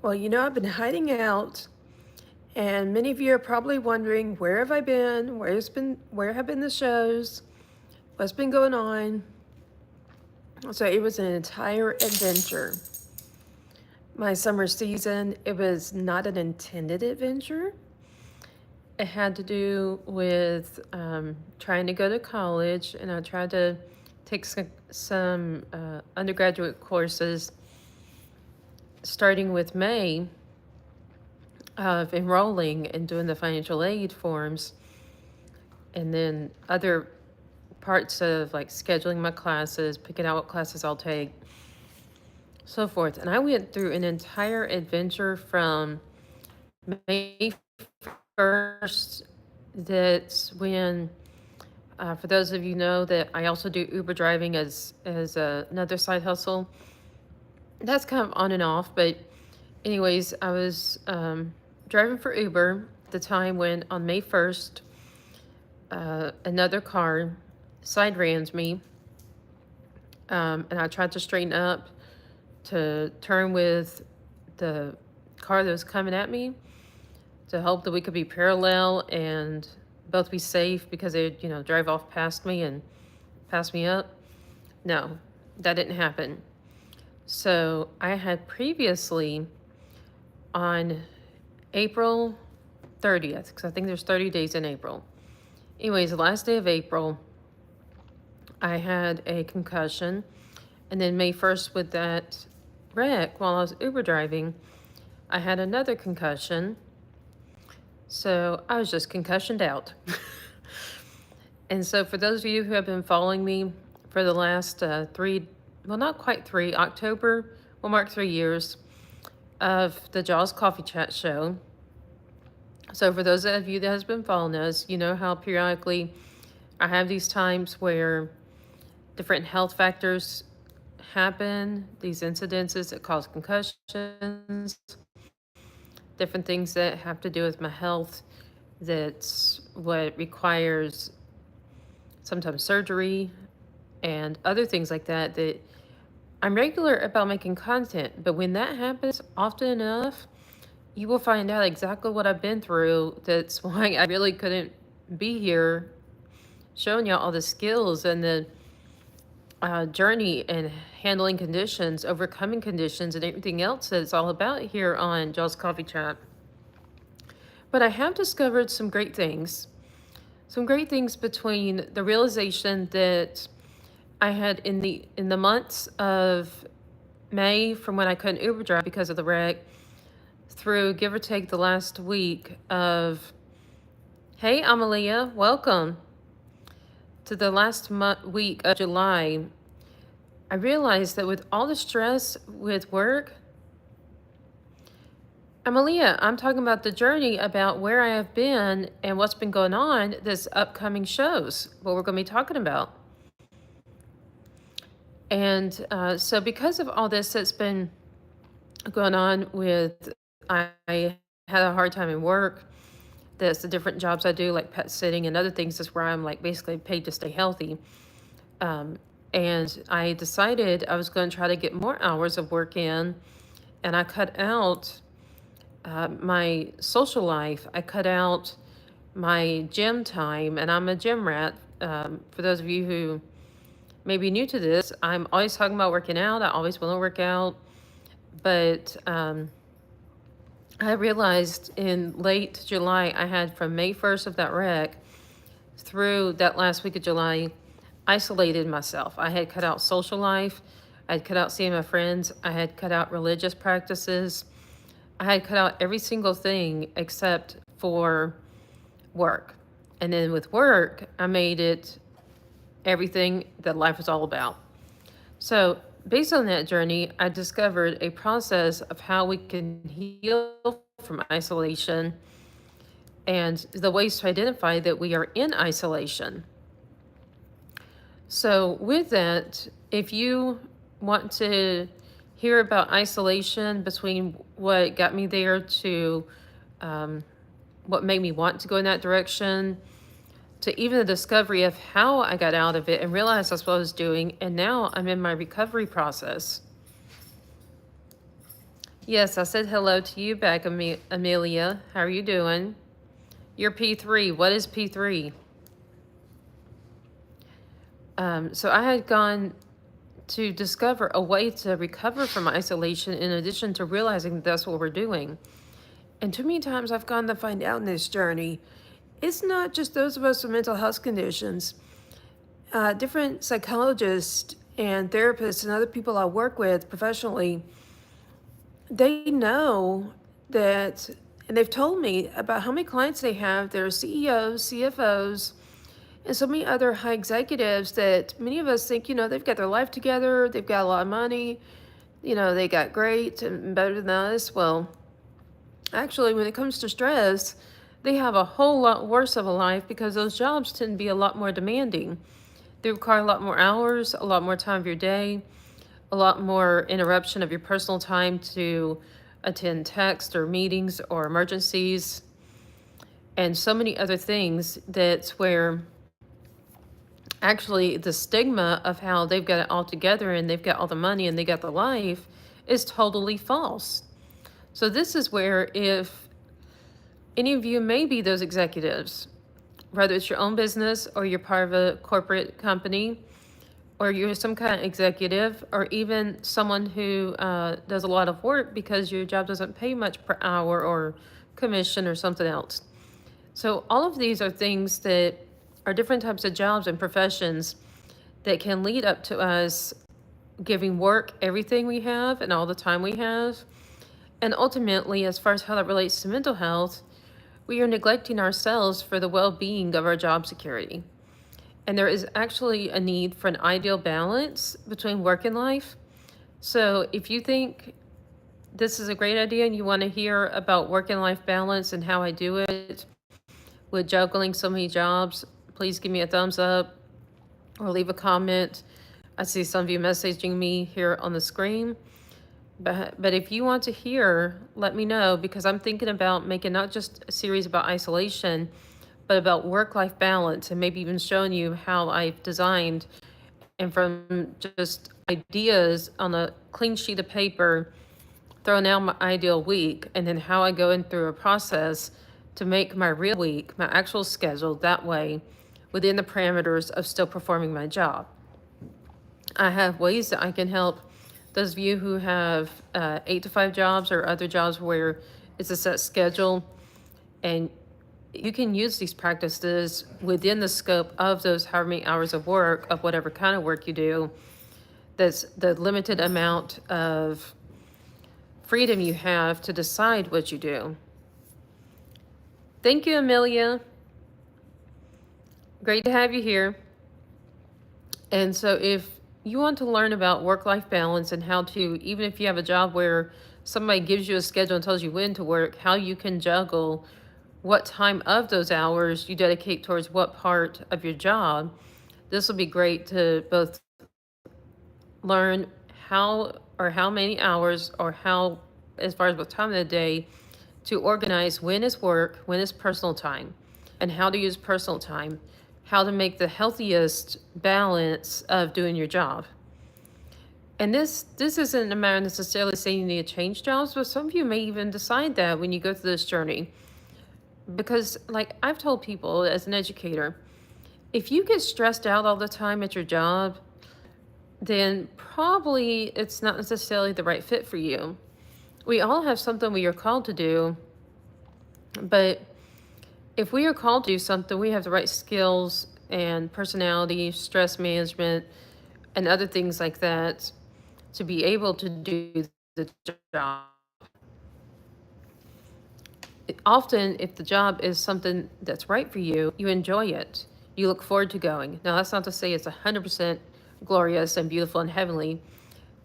Well, I've been hiding out, and many of you are probably wondering, where have I been? Where have been the shows? What's been going on? So it was an entire adventure. My summer season, it was not an intended adventure. It had to do with trying to go to college, and I tried to take some undergraduate courses starting with May of enrolling and doing the financial aid forms, and then other parts of like scheduling my classes, picking out what classes I'll take, so forth. And I went through an entire adventure from May 1st. That's when, for those of you know that I also do Uber driving as another side hustle. That's kind of on and off, but anyways, I was driving for Uber at the time when on May 1st, another car side rams me, and I tried to straighten up to turn with the car that was coming at me to hope that we could be parallel and both be safe because they'd, drive off past me and pass me up. No, that didn't happen. So I had previously on April 30th, because I think there's 30 days in April. Anyways, the last day of April, I had a concussion. And then May 1st, with that wreck while I was Uber driving, I had another concussion. So I was just concussioned out. And so for those of you who have been following me for the last not quite three, October will mark 3 years of the Jaws Coffee Chat show. So for those of you that has been following us, you know how periodically I have these times where different health factors happen, these incidences that cause concussions, different things that have to do with my health. That's what requires sometimes surgery and other things like that, that I'm regular about making content. But when that happens often enough, you will find out exactly what I've been through. That's why I really couldn't be here showing y'all all the skills and the journey and handling conditions, overcoming conditions, and everything else that it's all about here on Jaws Coffee Chat. But I have discovered some great things. Some great things between the realization that I had in the months of May, from when I couldn't Uber drive because of the wreck, through give or take the last week of, hey Amalia, welcome, to the last week of July, I realized that with all the stress with work, Amalia, I'm talking about the journey, about where I have been and what's been going on this upcoming shows, what we're going to be talking about. And so because of all this that's been going on with, I had a hard time in work. That's the different jobs I do, like pet sitting and other things. Is where I'm like basically paid to stay healthy. And I decided I was going to try to get more hours of work in, and I cut out my social life. I cut out my gym time, and I'm a gym rat. For those of you who may be new to this, I'm always talking about working out. I always want to work out. But I realized in late July, I had from May 1st of that wreck through that last week of July, isolated myself. I had cut out social life. I had cut out seeing my friends. I had cut out religious practices. I had cut out every single thing except for work. And then with work, I made it everything that life was all about. So based on that journey, I discovered a process of how we can heal from isolation and the ways to identify that we are in isolation. So with that, if you want to hear about isolation, between what got me there to what made me want to go in that direction, to even the discovery of how I got out of it and realized that's what I was doing, and now I'm in my recovery process. Yes, I said hello to you back, Amelia. How are you doing? You're P3. What is P3? So I had gone to discover a way to recover from isolation in addition to realizing that's what we're doing. And too many times I've gone to find out in this journey, it's not just those of us with mental health conditions. Different psychologists and therapists and other people I work with professionally, they know that, and they've told me about how many clients they have. They're CEOs, CFOs, and so many other high executives that many of us think, they've got their life together, they've got a lot of money, they got great and better than us. Well, actually, when it comes to stress, they have a whole lot worse of a life because those jobs tend to be a lot more demanding. They require a lot more hours, a lot more time of your day, a lot more interruption of your personal time to attend text or meetings or emergencies, and so many other things. That's where actually the stigma of how they've got it all together and they've got all the money and they got the life is totally false. So this is where, if any of you may be those executives, whether it's your own business or you're part of a corporate company, or you're some kind of executive, or even someone who does a lot of work because your job doesn't pay much per hour or commission or something else. So all of these are things that are different types of jobs and professions that can lead up to us giving work everything we have and all the time we have. And ultimately, as far as how that relates to mental health, we are neglecting ourselves for the well-being of our job security. And there is actually a need for an ideal balance between work and life. So if you think this is a great idea and you want to hear about work and life balance and how I do it with juggling so many jobs, please give me a thumbs up or leave a comment. I see some of you messaging me here on the screen. But if you want to hear, let me know, because I'm thinking about making not just a series about isolation, but about work-life balance, and maybe even showing you how I've designed, and from just ideas on a clean sheet of paper, throwing out my ideal week, and then how I go in through a process to make my real week, my actual schedule, that way within the parameters of still performing my job. I have ways that I can help those of you who have 8 to 5 jobs or other jobs where it's a set schedule, and you can use these practices within the scope of those however many hours of work, of whatever kind of work you do. That's the limited amount of freedom you have to decide what you do. Thank you, Amelia. Great to have you here. And so if you want to learn about work-life balance and how to, even if you have a job where somebody gives you a schedule and tells you when to work, how you can juggle what time of those hours you dedicate towards what part of your job, this will be great to both learn how many hours, or how, as far as what time of the day, to organize when is work, when is personal time, and how to use personal time, how to make the healthiest balance of doing your job. And this isn't a matter necessarily saying you need to change jobs, but some of you may even decide that when you go through this journey. Because, like I've told people as an educator, if you get stressed out all the time at your job, then probably it's not necessarily the right fit for you. We all have something we are called to do, but if we are called to do something, we have the right skills and personality, stress management, and other things like that to be able to do the job. Often, if the job is something that's right for you, you enjoy it. You look forward to going. Now, that's not to say it's 100% glorious and beautiful and heavenly,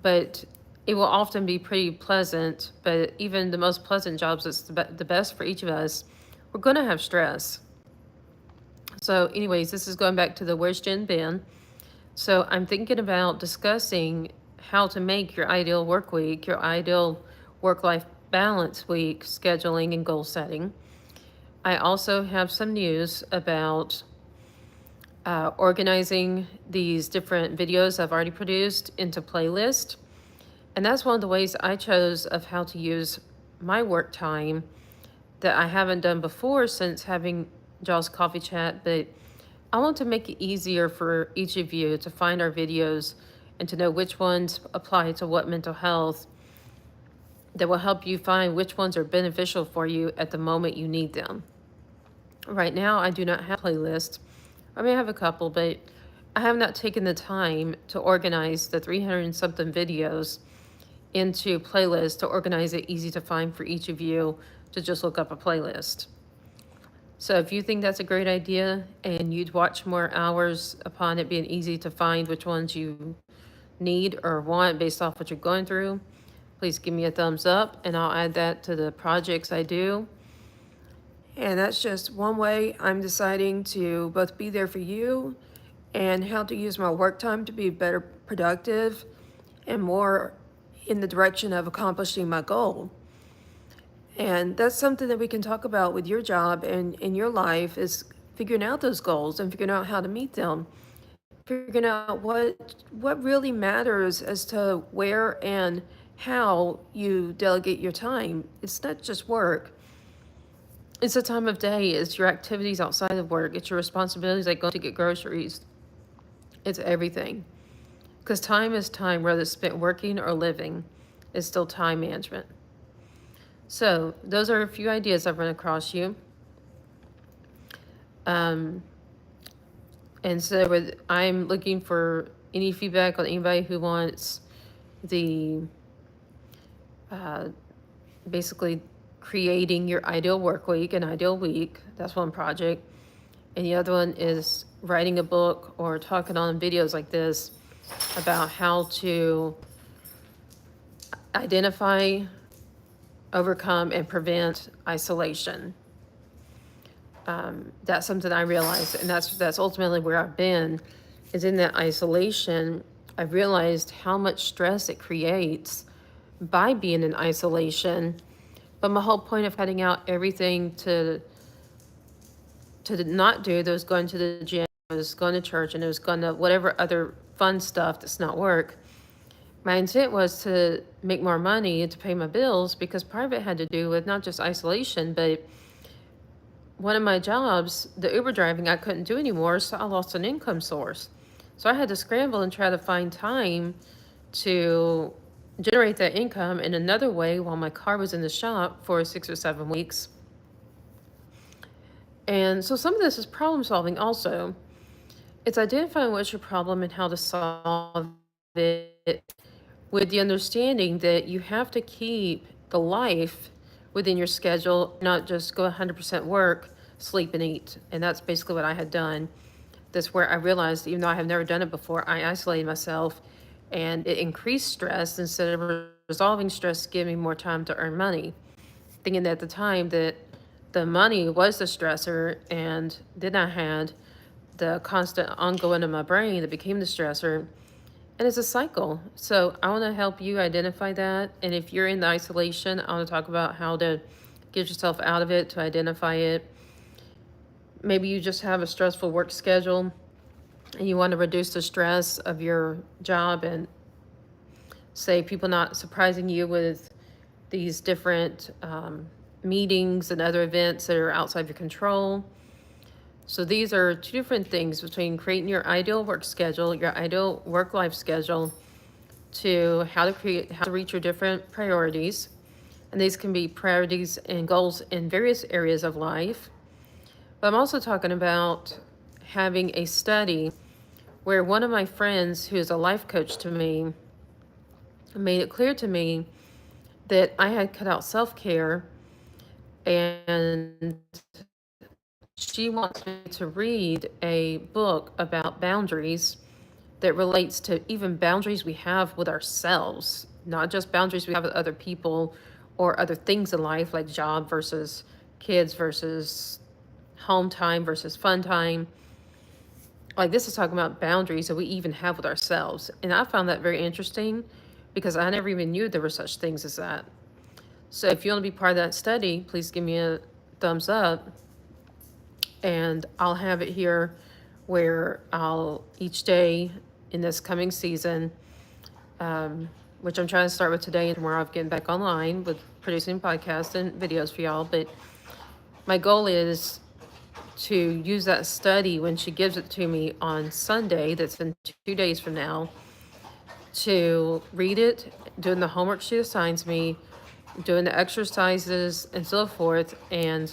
but it will often be pretty pleasant. But even the most pleasant jobs that's the best for each of us, we're going to have stress. So anyways, this is going back to the Where's Jenn Benn. So I'm thinking about discussing how to make your ideal work week, your ideal work-life balance week, scheduling and goal setting. I also have some news about organizing these different videos I've already produced into playlist, And that's one of the ways I chose of how to use my work time that I haven't done before since having Jaw's Coffee Chat. But I want to make it easier for each of you to find our videos and to know which ones apply to what mental health, that will help you find which ones are beneficial for you at the moment you need them. Right now, I do not have a playlist. I may have a couple, but I have not taken the time to organize the 300 and something videos into playlists to organize it easy to find for each of you to just look up a playlist. So if you think that's a great idea and you'd watch more hours upon it being easy to find which ones you need or want based off what you're going through, please give me a thumbs up and I'll add that to the projects I do. And that's just one way I'm deciding to both be there for you and how to use my work time to be better productive and more in the direction of accomplishing my goal. And that's something that we can talk about with your job and in your life, is figuring out those goals and figuring out how to meet them. Figuring out what really matters as to where and how you delegate your time. It's not just work. It's the time of day, it's your activities outside of work, it's your responsibilities like going to get groceries. It's everything. Because time is time, whether it's spent working or living, is still time management. So those are a few ideas I've run across you. And so I'm looking for any feedback on anybody who wants the basically creating your ideal work week, an ideal week. That's one project. And the other one is writing a book or talking on videos like this about how to identify, overcome, and prevent isolation. That's something I realized, and that's ultimately where I've been, is in that isolation. I've realized how much stress it creates by being in isolation. But my whole point of cutting out everything to not do, there was going to the gym, I was going to church, and it was going to whatever other fun stuff that's not work. My intent was to make more money and to pay my bills, because part of it had to do with not just isolation, but one of my jobs, the Uber driving, I couldn't do anymore, so I lost an income source. So I had to scramble and try to find time to generate that income in another way while my car was in the shop for 6 or 7 weeks. And so some of this is problem solving also. It's identifying what's your problem and how to solve it, with the understanding that you have to keep the life within your schedule, not just go 100% work, sleep, and eat. And that's basically what I had done. That's where I realized, even though I have never done it before, I isolated myself, and it increased stress instead of resolving stress, giving me more time to earn money. Thinking at the time that the money was the stressor, and then I had the constant ongoing in my brain that became the stressor. And it's a cycle. So I want to help you identify that. And if you're in the isolation, I want to talk about how to get yourself out of it, to identify it. Maybe you just have a stressful work schedule and you want to reduce the stress of your job, and say people not surprising you with these different meetings and other events that are outside your control. So these are two different things between creating your ideal work schedule, your ideal work-life schedule, to how to reach your different priorities. And these can be priorities and goals in various areas of life. But I'm also talking about having a study where one of my friends, who is a life coach to me, made it clear to me that I had cut out self-care, and she wants me to read a book about boundaries that relates to even boundaries we have with ourselves, not just boundaries we have with other people or other things in life, like job versus kids versus home time versus fun time. Like, this is talking about boundaries that we even have with ourselves. And I found that very interesting, because I never even knew there were such things as that. So if you want to be part of that study, please give me a thumbs up. And I'll have it here where I'll each day in this coming season which I'm trying to start with today and tomorrow. I'm getting back online with producing podcasts and videos for y'all. But my goal is to use that study when she gives it to me on Sunday, that's in 2 days from now, to read it, doing the homework she assigns me, doing the exercises and so forth. And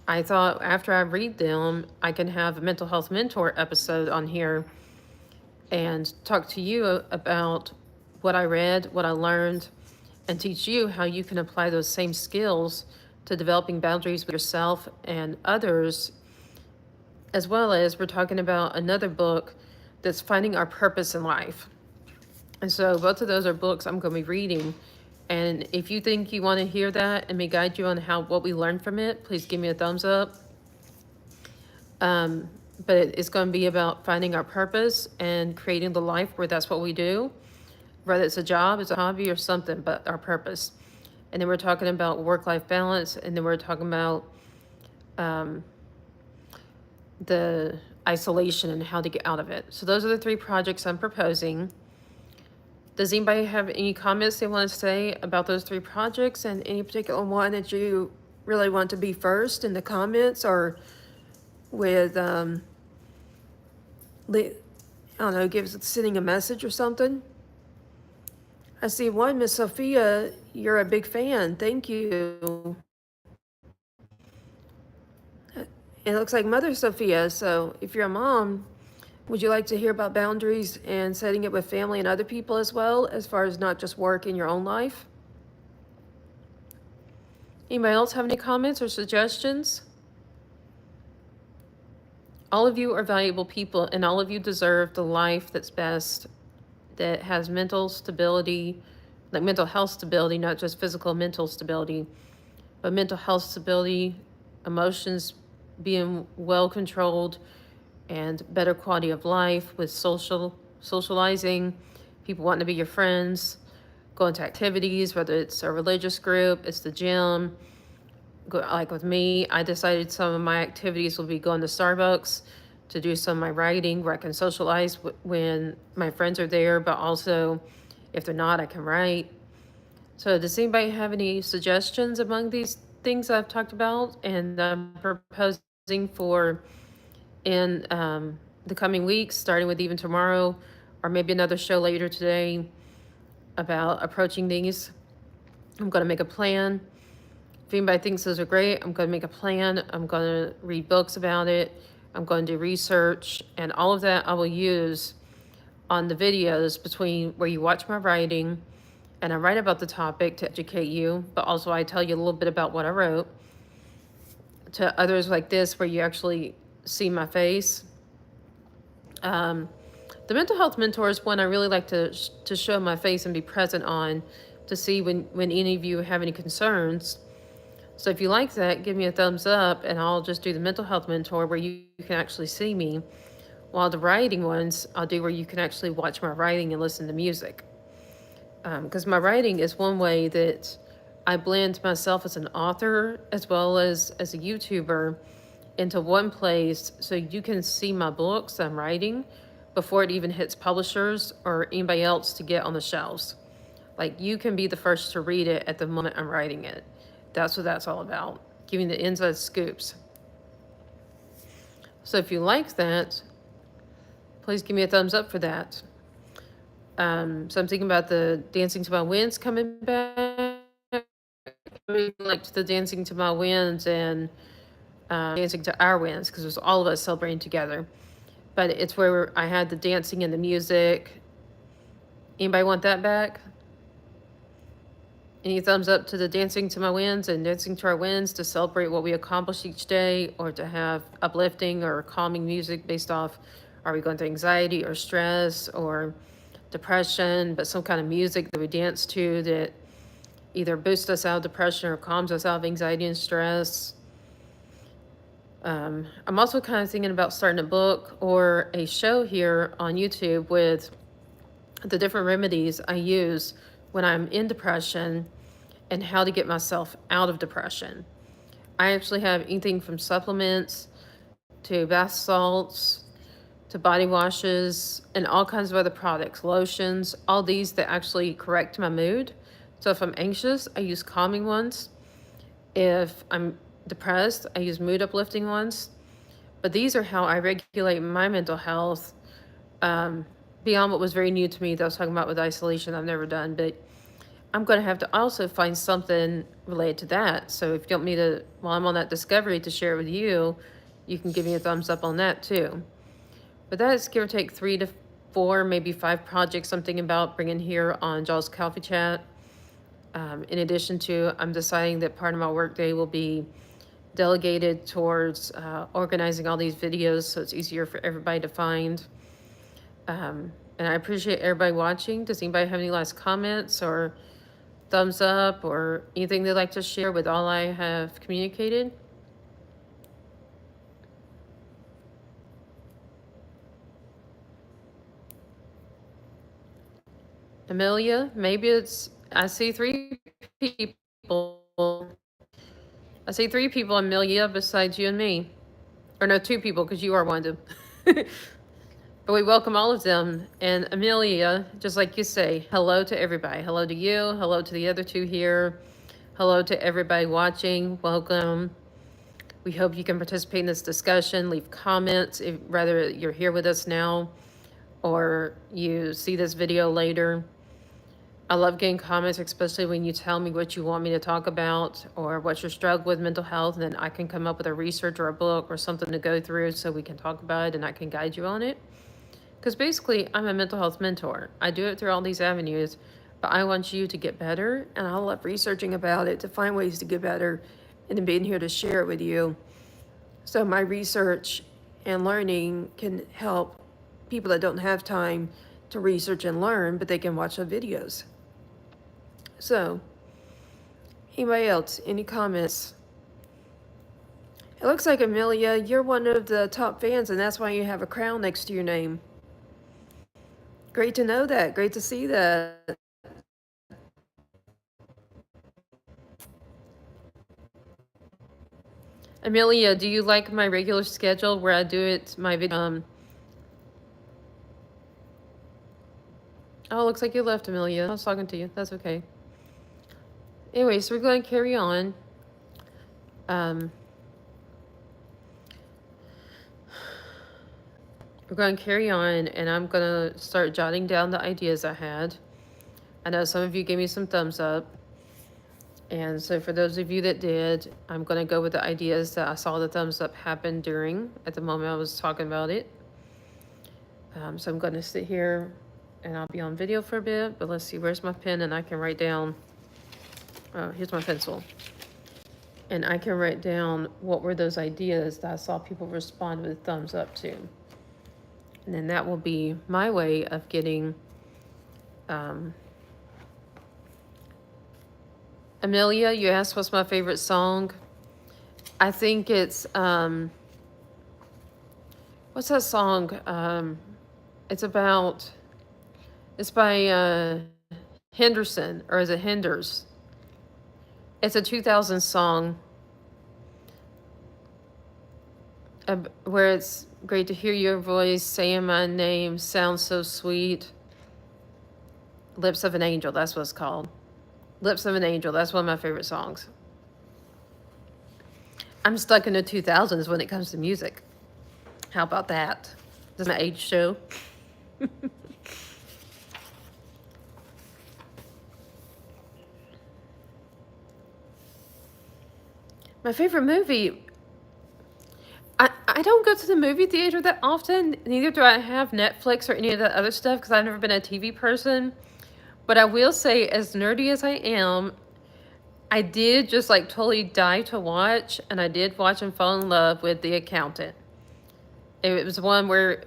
I thought after I read them, I can have a mental health mentor episode on here and talk to you about what I read, what I learned, and teach you how you can apply those same skills to developing boundaries with yourself and others, as well as we're talking about another book that's finding our purpose in life. And so both of those are books I'm going to be reading. And if you think you want to hear that and may guide you on what we learned from it, please give me a thumbs up. But it's going to be about finding our purpose and creating the life where that's what we do, whether it's a job, it's a hobby, or something, but our purpose. And then we're talking about work-life balance, and then we're talking about the isolation and how to get out of it. So those are the 3 projects I'm proposing. Does anybody have any comments they want to say about those 3 projects, and any particular one that you really want to be first in the comments, or with, I don't know, sending a message or something? I see one, Miss Sophia, you're a big fan. Thank you. It looks like Mother Sophia. So if you're a mom, would you like to hear about boundaries and setting it with family and other people as well, as far as not just work in your own life? Anybody else have any comments or suggestions? All of you are valuable people, and all of you deserve the life that's best, that has mental stability, like mental health stability, not just physical mental stability, but mental health stability, emotions being well controlled, and better quality of life with socializing, people wanting to be your friends, going to activities, whether it's a religious group, it's the gym. Like with me, I decided some of my activities will be going to Starbucks to do some of my writing where I can socialize when my friends are there, but also if they're not, I can write. So does anybody have any suggestions among these things I've talked about and I'm proposing for in the coming weeks, starting with even tomorrow, or maybe another show later today about approaching these? I'm going to make a plan. If anybody thinks those are great, I'm going to make a plan. I'm going to read books about it. I'm going to do research, and all of that I will use on the videos between where you watch my writing and I write about the topic to educate you, but also I tell you a little bit about what I wrote, to others like this where you actually see my face. The mental health mentor is one I really like to show my face and be present on, to see when any of you have any concerns. So if you like that, give me a thumbs up, and I'll just do the mental health mentor where you can actually see me, while the writing ones I'll do where you can actually watch my writing and listen to music. Because my writing is one way that I blend myself as an author as well as a YouTuber into one place, so you can see my books I'm writing before it even hits publishers or anybody else to get on the shelves. Like, you can be the first to read it at the moment I'm writing it. That's what that's all about, giving the inside scoops. So if you like that, please give me a thumbs up for that. So I'm thinking about the Dancing to My Winds coming back. I like the Dancing to My Winds and Dancing to Our Winds, because it was all of us celebrating together. But it's where I had the dancing and the music. Anybody want that back? Any thumbs up to the Dancing to My Winds and Dancing to Our Winds, to celebrate what we accomplish each day, or to have uplifting or calming music based off, are we going through anxiety or stress or depression, but some kind of music that we dance to that either boosts us out of depression or calms us out of anxiety and stress. I'm also kind of thinking about starting a book or a show here on YouTube with the different remedies I use when I'm in depression and how to get myself out of depression. I actually have anything from supplements to bath salts to body washes and all kinds of other products, lotions, all these that actually correct my mood. So if I'm anxious, I use calming ones. If I'm depressed, I use mood uplifting ones. But these are how I regulate my mental health, beyond what was very new to me that I was talking about with isolation I've never done. But I'm going to have to also find something related to that. So if you want me to, while I'm on that discovery, to share it with you, you can give me a thumbs up on that too. But that is give or take 3 to 4, maybe 5 projects I'm thinking about bringing here on Jaw's Coffee Chat. In addition to, I'm deciding that part of my workday will be delegated towards organizing all these videos so it's easier for everybody to find. And I appreciate everybody watching. Does anybody have any last comments or thumbs up or anything they'd like to share with all I have communicated? Amelia, maybe it's, I see 3 people. I see 3 people, Amelia, besides you and me. Or no, 2 people, because you are one of them. But we welcome all of them. And Amelia, just like you say, hello to everybody. Hello to you. Hello to the other 2 here. Hello to everybody watching. Welcome. We hope you can participate in this discussion. Leave comments, whether you're here with us now or you see this video later. I love getting comments, especially when you tell me what you want me to talk about or what you're struggling with mental health, and then I can come up with a research or a book or something to go through so we can talk about it and I can guide you on it. Because basically, I'm a mental health mentor. I do it through all these avenues, but I want you to get better, and I love researching about it to find ways to get better and then being here to share it with you. So my research and learning can help people that don't have time to research and learn, but they can watch the videos. So, anybody else? Any comments? It looks like, Amelia, you're one of the top fans, and that's why you have a crown next to your name. Great to know that. Great to see that. Amelia, do you like my regular schedule where I do it, my video? Oh, looks like you left, Amelia. I was talking to you. That's okay. Anyway, so we're going to carry on. We're going to carry on, and I'm going to start jotting down the ideas I had. I know some of you gave me some thumbs up. And so for those of you that did, I'm going to go with the ideas that I saw the thumbs up happen during, at the moment I was talking about it. So I'm going to sit here, and I'll be on video for a bit, but let's see, where's my pen, and I can write down, here's my pencil. And I can write down what were those ideas that I saw people respond with thumbs up to. And then that will be my way of getting, Amelia, you asked what's my favorite song. I think it's, what's that song? It's by Henderson, or is it Henders? It's a 2000 song where it's great to hear your voice saying my name, sounds so sweet. Lips of an Angel, that's what it's called. Lips of an Angel, that's one of my favorite songs. I'm stuck in the 2000s when it comes to music. How about that? This is my age show. My favorite movie, I don't go to the movie theater that often. Neither do I have Netflix or any of that other stuff because I've never been a TV person. But I will say, as nerdy as I am, I did just like totally die to watch, and I did watch and fall in love with The Accountant. It was one where,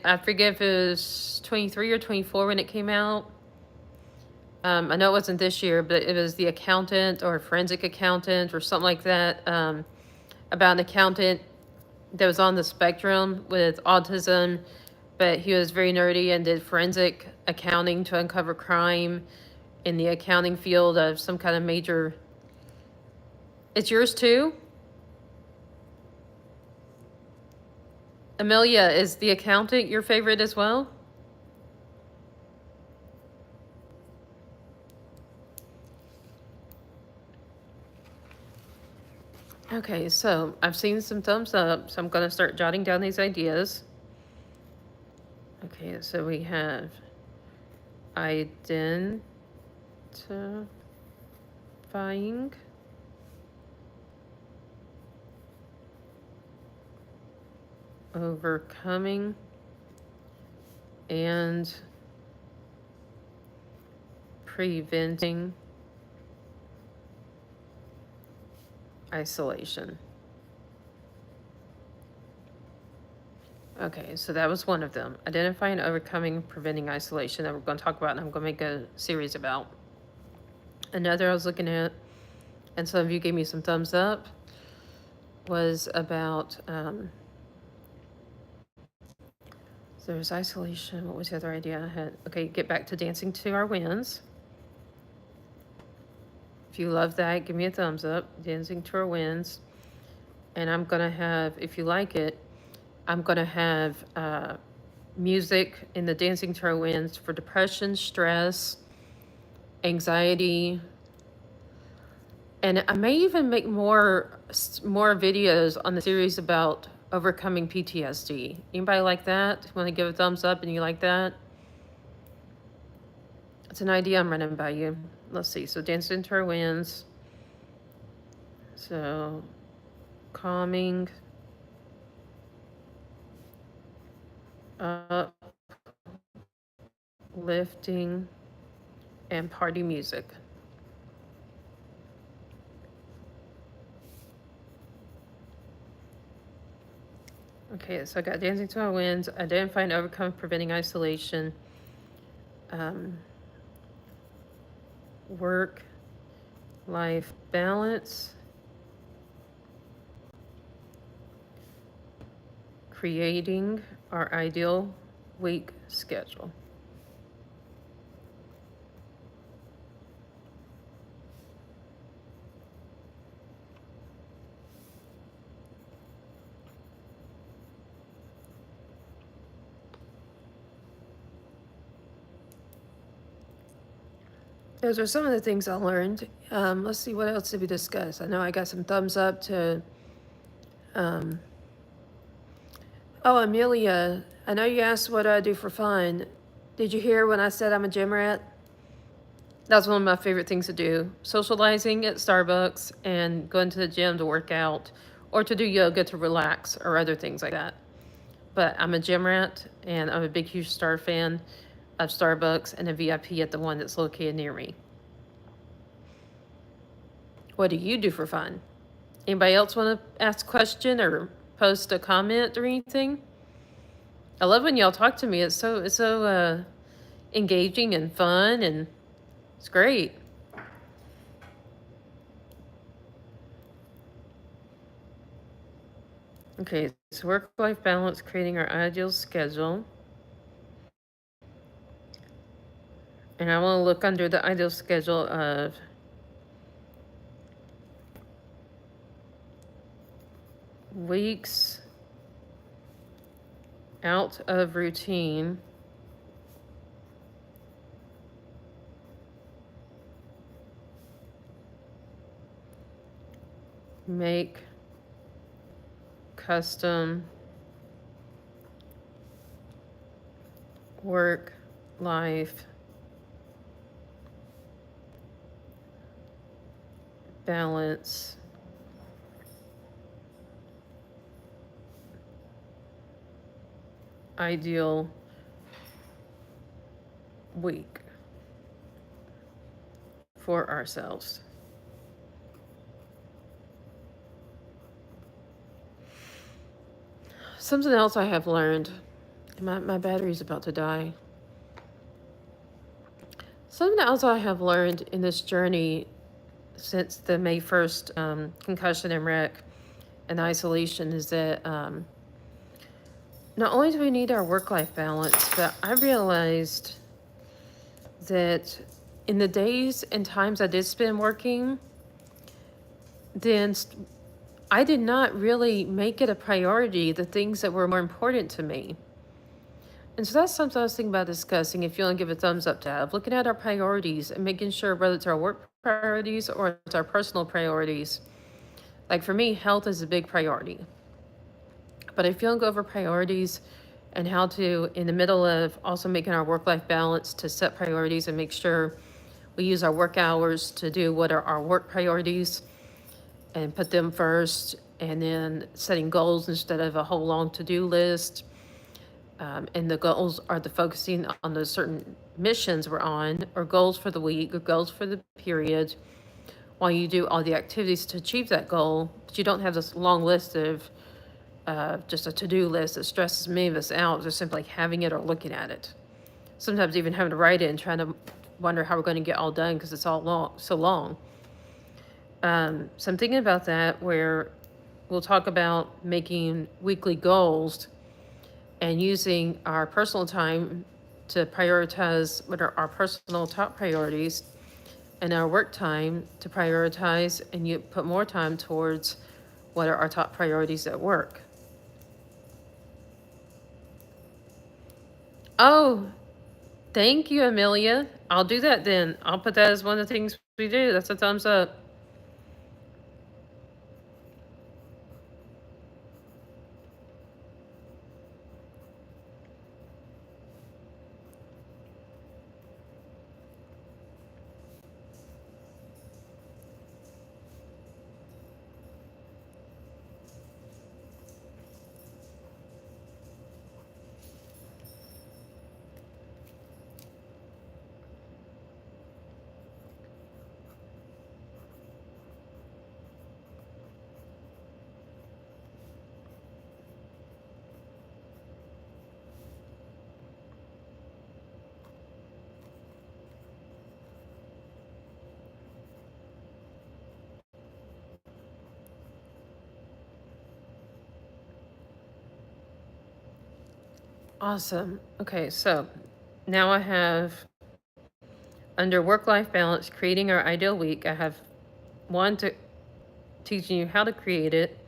I forget if it was 23 or 24 when it came out. I know it wasn't this year, but it was The Accountant or Forensic Accountant or something like that, about an accountant that was on the spectrum with autism, but he was very nerdy and did forensic accounting to uncover crime in the accounting field of some kind of major. It's yours too? Amelia, is the accountant your favorite as well? Okay, so I've seen some thumbs up, so I'm going to start jotting down these ideas. Okay, so we have identifying, overcoming, and preventing isolation. Okay, so that was one of them. Identifying, overcoming, preventing isolation that we're going to talk about and I'm going to make a series about. Another I was looking at, and some of you gave me some thumbs up, was about, so there's isolation. What was the other idea I had? Okay, get back to dancing to our wins. If you love that, give me a thumbs up. Dancing to our wins. And I'm going to have, if you like it, I'm going to have music in the Dancing to Our Wins for depression, stress, anxiety. And I may even make more videos on the series about overcoming PTSD. Anybody like that? Want to give a thumbs up and you like that? It's an idea I'm running by you. Let's see. So Dancing to Our Wins. So calming, uplifting, and party music. Okay, so I got Dancing to Our Wins, identify and overcome preventing isolation, work-life balance, creating our ideal week schedule. Those are some of the things I learned. Let's see, what else did we discuss? I know I got some thumbs up to, oh, Amelia, I know you asked what I do for fun. Did you hear when I said I'm a gym rat? That's one of my favorite things to do. Socializing at Starbucks and going to the gym to work out or to do yoga to relax or other things like that. But I'm a gym rat and I'm a big, huge Star fan of Starbucks and a VIP at the one that's located near me. What do you do for fun? Anybody else want to ask a question or post a comment or anything? I love when y'all talk to me. It's so engaging and fun, and it's great. Okay, so work-life balance, creating our ideal schedule. And I want to look under the ideal schedule of weeks out of routine make custom work life balance ideal week for ourselves. Something else I have learned, my battery's about to die. Something else I have learned in this journey since the May 1st concussion and wreck and isolation is that not only do we need our work-life balance, but I realized that in the days and times I did spend working, then I did not really make it a priority, the things that were more important to me. And so that's something I was thinking about discussing. If you want to give a thumbs up to that, looking at our priorities and making sure whether it's our work priorities or it's our personal priorities. Like for me, health is a big priority. But if you want to go over priorities and how to, in the middle of also making our work-life balance, to set priorities and make sure we use our work hours to do what are our work priorities and put them first, and then setting goals instead of a whole long to-do list. And the goals are the focusing on the certain missions we're on, or goals for the week, or goals for the period, while you do all the activities to achieve that goal. But you don't have this long list of just a to-do list that stresses many of us out, just simply having it or looking at it. Sometimes even having to write it and trying to wonder how we're going to get all done because it's all so long. So I'm thinking about that, where we'll talk about making weekly goals and using our personal time to prioritize what are our personal top priorities, and our work time to prioritize and you put more time towards what are our top priorities at work. Oh, thank you, Amelia. I'll do that then. I'll put that as one of the things we do. That's a thumbs up. Awesome. Okay, so now I have under work-life balance, creating our ideal week. I have one to teaching you how to create it,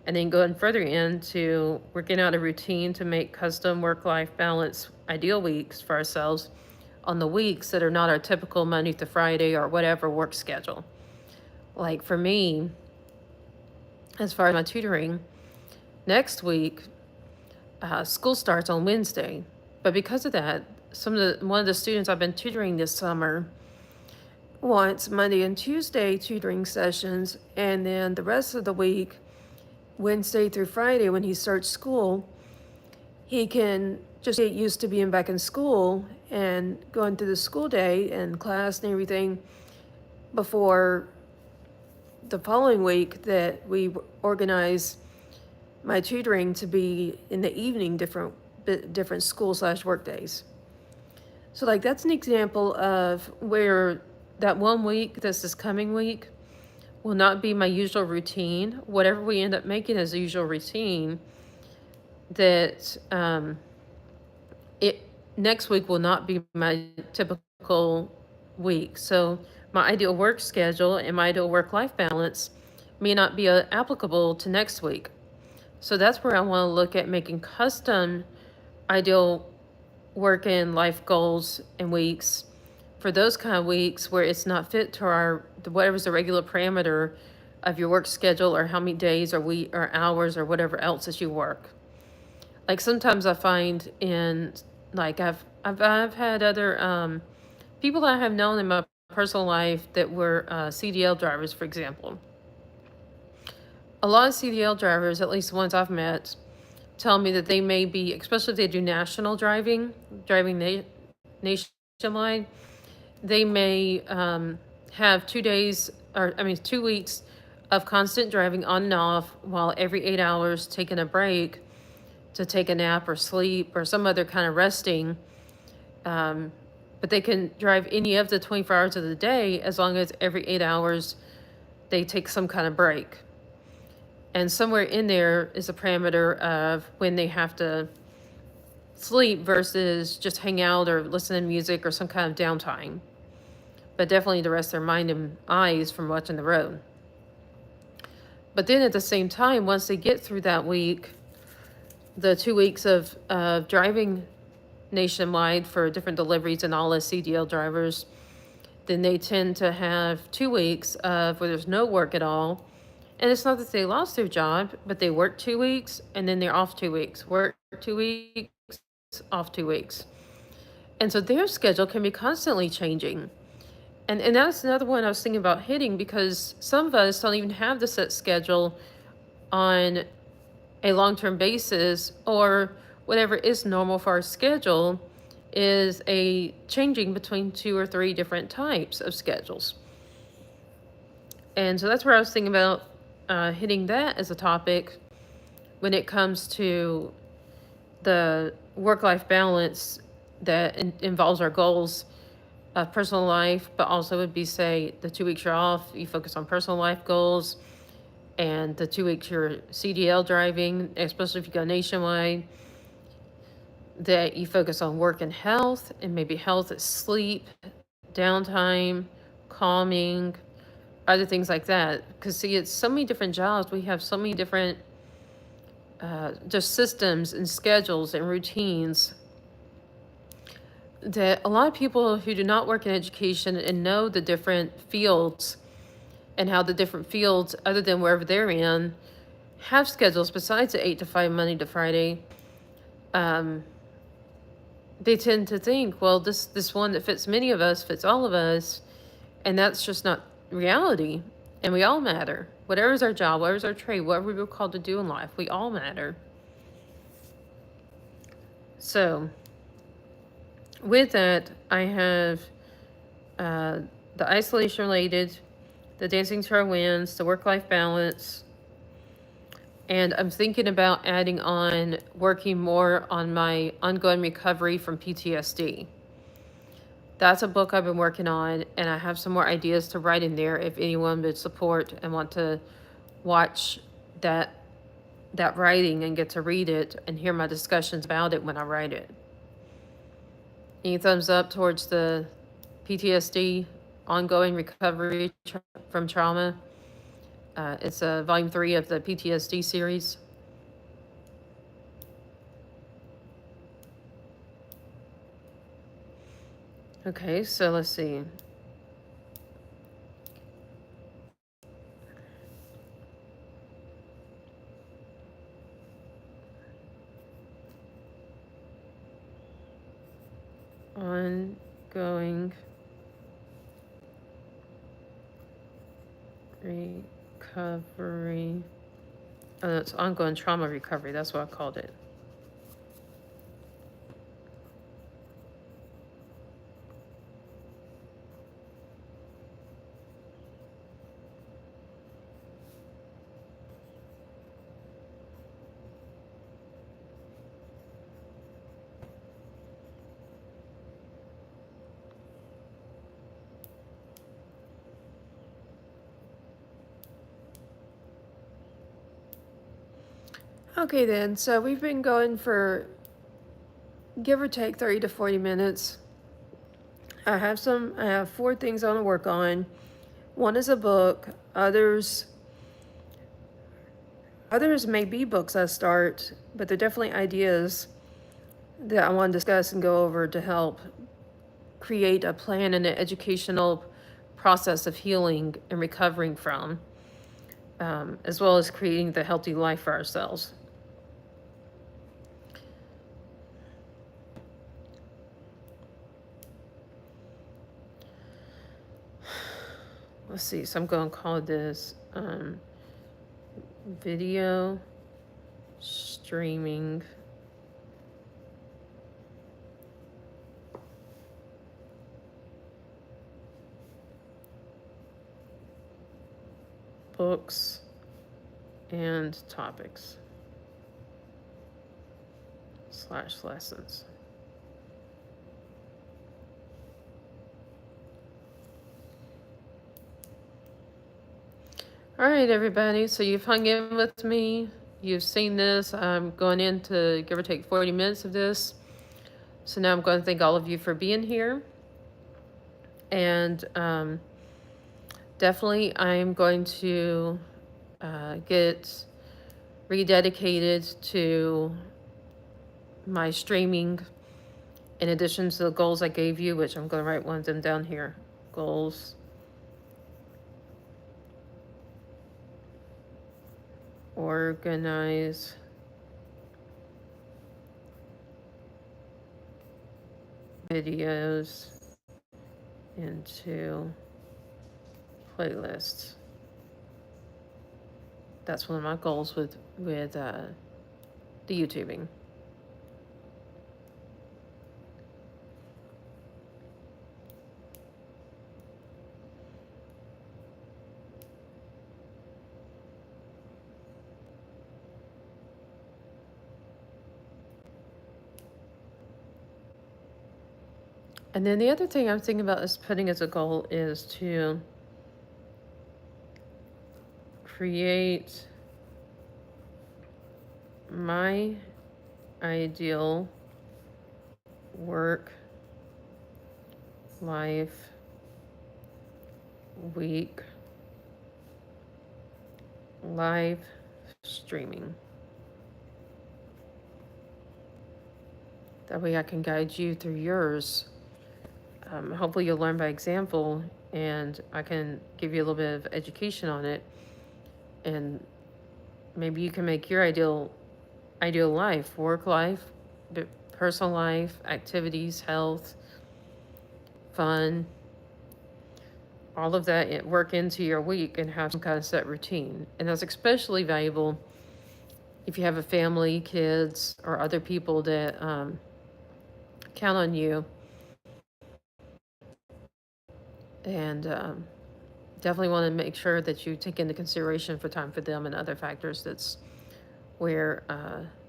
and then going further into working out a routine to make custom work-life balance ideal weeks for ourselves on the weeks that are not our typical Monday to Friday or whatever work schedule. Like for me, as far as my tutoring, next week, school starts on Wednesday. But because of that, one of the students I've been tutoring this summer wants Monday and Tuesday tutoring sessions, and then the rest of the week, Wednesday through Friday, when he starts school, he can just get used to being back in school and going through the school day and class and everything before the following week that we organize my tutoring to be in the evening, different school/work days. So like that's an example of where that one week, this coming week, will not be my usual routine. Whatever we end up making as a usual routine, that it next week will not be my typical week. So my ideal work schedule and my ideal work-life balance may not be applicable to next week. So that's where I want to look at making custom ideal work and life goals and weeks for those kind of weeks where it's not fit to whatever's the regular parameter of your work schedule, or how many days or week or hours or whatever else that you work. Like sometimes I find I've had other people that I have known in my personal life that were CDL drivers, for example. A lot of CDL drivers, at least the ones I've met, tell me that they may be, especially if they do national driving nationwide, they may have 2 weeks of constant driving on and off, while every 8 hours taking a break to take a nap or sleep or some other kind of resting. But they can drive any of the 24 hours of the day as long as every 8 hours they take some kind of break. And somewhere in there is a parameter of when they have to sleep versus just hang out or listen to music or some kind of downtime. But definitely to rest their mind and eyes from watching the road. But then at the same time, once they get through that week, the 2 weeks of driving nationwide for different deliveries and all as CDL drivers, then they tend to have 2 weeks of where there's no work at all. And it's not that they lost their job, but they work 2 weeks and then they're off 2 weeks. Work 2 weeks, off 2 weeks. And so their schedule can be constantly changing. And that's another one I was thinking about hitting, because some of us don't even have the set schedule on a long-term basis, or whatever is normal for our schedule is a changing between 2 or 3 different types of schedules. And so that's where I was thinking about hitting that as a topic when it comes to the work-life balance that involves our goals of personal life, but also would be, say, the 2 weeks you're off, you focus on personal life goals, and the 2 weeks you're CDL driving, especially if you go nationwide, that you focus on work and health, and maybe health is sleep, downtime, calming, other things like that. Because, see, it's so many different jobs. We have so many different just systems and schedules and routines that a lot of people who do not work in education and know the different fields and how the different fields, other than wherever they're in, have schedules besides the 8 to 5, Monday to Friday, they tend to think, well, this one that fits many of us fits all of us, and that's just not reality. And we all matter. Whatever is our job, whatever is our trade, whatever we were called to do in life, we all matter. So, with that, I have the isolation related, the dancing to our wins, the work-life balance, and I'm thinking about adding on working more on my ongoing recovery from PTSD. That's a book I've been working on, and I have some more ideas to write in there if anyone would support and want to watch that writing and get to read it and hear my discussions about it when I write it. Any thumbs up towards the PTSD ongoing recovery from trauma? It's volume 3 of the PTSD series. Okay, so let's see. Ongoing recovery. Oh, no, it's ongoing trauma recovery. That's what I called it. Okay then, so we've been going for give or take 30 to 40 minutes. I have 4 things I want to work on. One is a book. Others may be books I start, but they're definitely ideas that I want to discuss and go over to help create a plan and an educational process of healing and recovering from, as well as creating the healthy life for ourselves. Let's see, so I'm going to call this video streaming books and topics / lessons. All right, everybody. So you've hung in with me. You've seen this. I'm going into give or take 40 minutes of this. So now I'm going to thank all of you for being here. And definitely I'm going to get rededicated to my streaming, in addition to the goals I gave you, which I'm going to write one of them down here. Goals. Organize videos into playlists. That's one of my goals with the YouTubing. And then the other thing I'm thinking about is putting as a goal is to create my ideal work life week live streaming. That way I can guide you through yours. Hopefully you'll learn by example, and I can give you a little bit of education on it, and maybe you can make your ideal life, work life, personal life, activities, health, fun, all of that work into your week and have some kind of set routine. And that's especially valuable if you have a family, kids, or other people that count on you. And definitely want to make sure that you take into consideration for time for them and other factors. That's where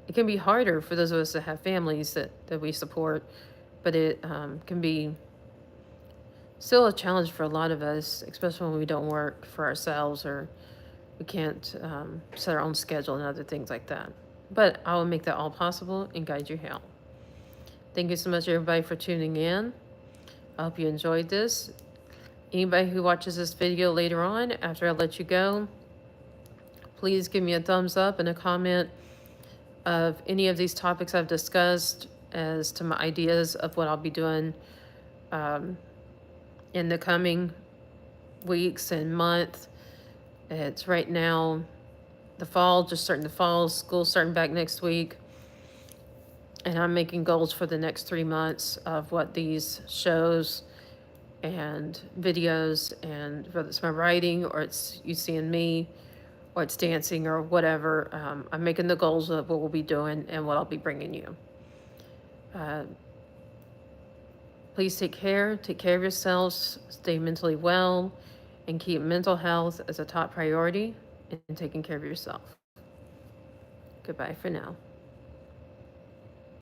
it can be harder for those of us that have families that we support, but it can be still a challenge for a lot of us, especially when we don't work for ourselves or we can't set our own schedule and other things like that. But I will make that all possible and guide you how. Thank you so much, everybody, for tuning in. I hope you enjoyed this. Anybody who watches this video later on, after I let you go, please give me a thumbs up and a comment of any of these topics I've discussed as to my ideas of what I'll be doing in the coming weeks and month. It's right now the fall, just starting the fall, school starting back next week. And I'm making goals for the next 3 months of what these shows and videos, and whether it's my writing or it's you seeing me or it's dancing or whatever, I'm making the goals of what we'll be doing and what I'll be bringing you. Please take care of yourselves, stay mentally well, and keep mental health as a top priority and taking care of yourself. Goodbye for now.